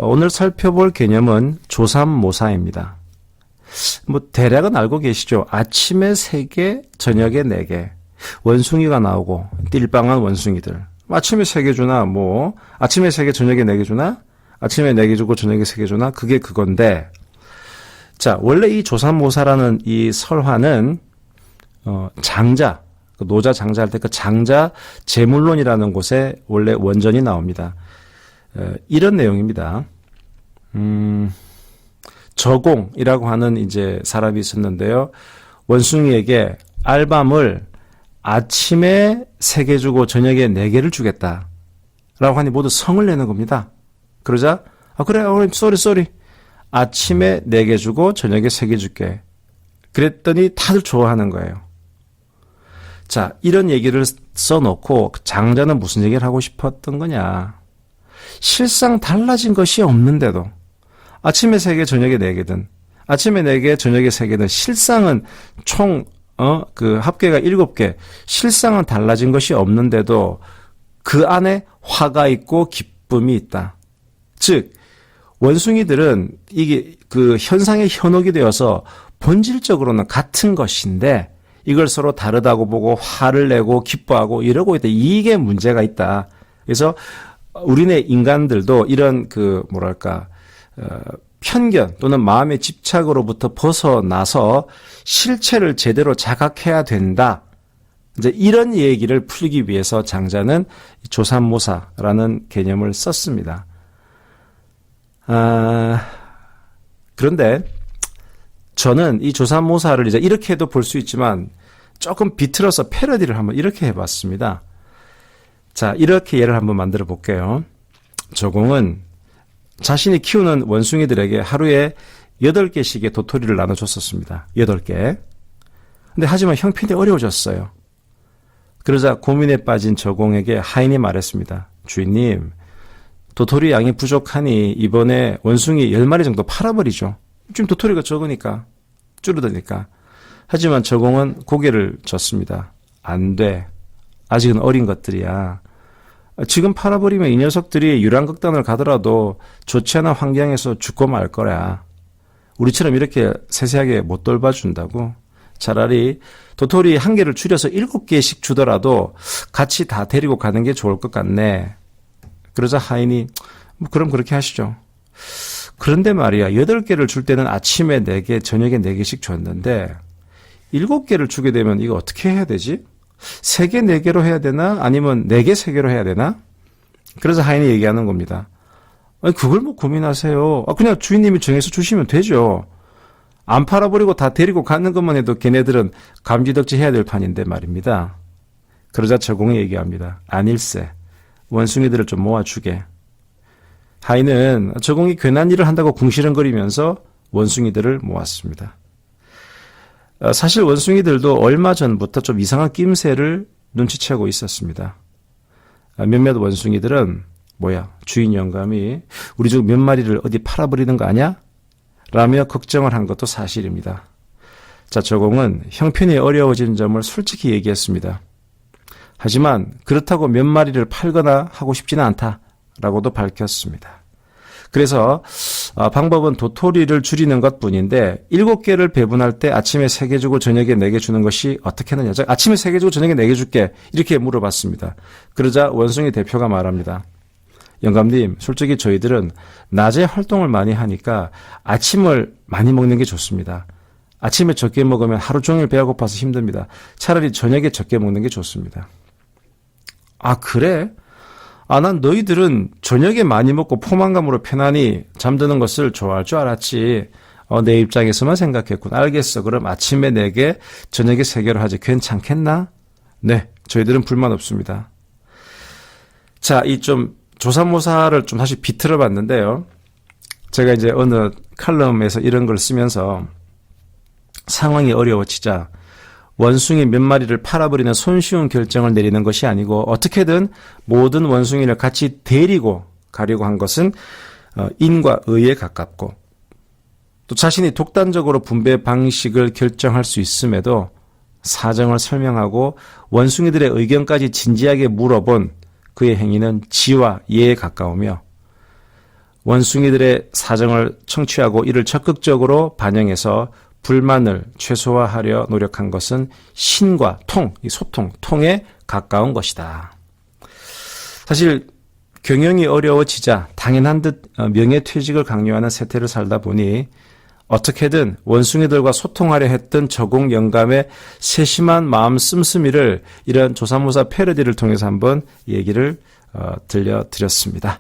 오늘 살펴볼 개념은 조삼모사입니다. 대략은 알고 계시죠? 아침에 3개, 저녁에 4개. 원숭이가 나오고 띨빵한 원숭이들. 아침에 3개 주나 아침에 3개 저녁에 4개 주나? 아침에 4개 주고 저녁에 3개 주나? 그게 그건데, 자, 원래 이 조삼모사라는 이 설화는 장자, 노자 장자할 때 그 장자 제물론이라는 곳에 원래 원전이 나옵니다. 이런 내용입니다. 저공이라고 하는 이제 사람이 있었는데요. 원숭이에게 알밤을 아침에 3개 주고 저녁에 4개를 주겠다 라고 하니 모두 성을 내는 겁니다. 그러자 그래 쏘리 아침에 4개 주고 저녁에 3개 줄게. 그랬더니 다들 좋아하는 거예요. 자, 이런 얘기를 써놓고 장자는 무슨 얘기를 하고 싶었던 거냐. 실상 달라진 것이 없는데도 아침에 3개 저녁에 4개든 아침에 4개 저녁에 3개든 실상은 총 합계가 7개, 실상은 달라진 것이 없는데도 그 안에 화가 있고 기쁨이 있다. 즉 원숭이들은 이게 그 현상의 현혹이 되어서 본질적으로는 같은 것인데 이걸 서로 다르다고 보고 화를 내고 기뻐하고 이러고 있다. 이게 문제가 있다. 그래서 우리네 인간들도 이런 편견 또는 마음의 집착으로부터 벗어나서 실체를 제대로 자각해야 된다. 이제 이런 얘기를 풀기 위해서 장자는 조삼모사라는 개념을 썼습니다. 그런데 저는 이 조삼모사를 이제 이렇게도 볼 수 있지만 조금 비틀어서 패러디를 한번 이렇게 해봤습니다. 자, 이렇게 예를 한번 만들어 볼게요. 저공은 자신이 키우는 원숭이들에게 하루에 8개씩의 도토리를 나눠줬었습니다. 8개. 근데 하지만 형편이 어려워졌어요. 그러자 고민에 빠진 저공에게 하인이 말했습니다. 주인님, 도토리 양이 부족하니 이번에 원숭이 10마리 정도 팔아버리죠. 지금 도토리가 적으니까, 줄어드니까. 하지만 저공은 고개를 젓습니다. 안 돼. 아직은 어린 것들이야. 지금 팔아버리면 이 녀석들이 유랑극단을 가더라도 좋지 않은 환경에서 죽고 말 거야. 우리처럼 이렇게 세세하게 못 돌봐준다고. 차라리 도토리 1개를 줄여서 7개씩 주더라도 같이 다 데리고 가는 게 좋을 것 같네. 그러자 하인이 그럼 그렇게 하시죠. 그런데 말이야, 8개를 줄 때는 아침에 4개, 저녁에 4개씩 줬는데 7개를 주게 되면 이거 어떻게 해야 되지? 3개, 4개로 해야 되나? 아니면 4개, 3개로 해야 되나? 그래서 하인이 얘기하는 겁니다. 아니, 그걸 고민하세요. 그냥 주인님이 정해서 주시면 되죠. 안 팔아버리고 다 데리고 가는 것만 해도 걔네들은 감지덕지 해야 될 판인데 말입니다. 그러자 저공이 얘기합니다. 아닐세. 원숭이들을 좀 모아주게. 하인은 저공이 괜한 일을 한다고 궁시렁거리면서 원숭이들을 모았습니다. 사실 원숭이들도 얼마 전부터 좀 이상한 낌새를 눈치채고 있었습니다. 몇몇 원숭이들은 주인 영감이 우리 중 몇 마리를 어디 팔아버리는 거 아니야? 라며 걱정을 한 것도 사실입니다. 자, 저공은 형편이 어려워진 점을 솔직히 얘기했습니다. 하지만 그렇다고 몇 마리를 팔거나 하고 싶지는 않다라고도 밝혔습니다. 그래서 방법은 도토리를 줄이는 것뿐인데 7개를 배분할 때 아침에 3개 주고 저녁에 4개 주는 것이 어떻게 하느냐. 아침에 3개 주고 저녁에 4개 줄게. 이렇게 물어봤습니다. 그러자 원숭이 대표가 말합니다. 영감님, 솔직히 저희들은 낮에 활동을 많이 하니까 아침을 많이 먹는 게 좋습니다. 아침에 적게 먹으면 하루 종일 배가 고파서 힘듭니다. 차라리 저녁에 적게 먹는 게 좋습니다. 아, 그래? 난 너희들은 저녁에 많이 먹고 포만감으로 편안히 잠드는 것을 좋아할 줄 알았지. 내 입장에서만 생각했군. 알겠어. 그럼 아침에 4개, 저녁에 3개로 하지. 괜찮겠나? 네, 저희들은 불만 없습니다. 자, 이 조삼모사를 좀 다시 비틀어 봤는데요. 제가 이제 어느 칼럼에서 이런 걸 쓰면서 상황이 어려워지자 원숭이 몇 마리를 팔아버리는 손쉬운 결정을 내리는 것이 아니고 어떻게든 모든 원숭이를 같이 데리고 가려고 한 것은 인과 의에 가깝고 또 자신이 독단적으로 분배 방식을 결정할 수 있음에도 사정을 설명하고 원숭이들의 의견까지 진지하게 물어본 그의 행위는 지와 예에 가까우며 원숭이들의 사정을 청취하고 이를 적극적으로 반영해서 불만을 최소화하려 노력한 것은 신과 통, 이 소통, 통에 가까운 것이다. 사실 경영이 어려워지자 당연한 듯 명예퇴직을 강요하는 세태를 살다 보니 어떻게든 원숭이들과 소통하려 했던 저공 영감의 세심한 마음 씀씀이를 이런 조사모사 패러디를 통해서 한번 얘기를 들려드렸습니다.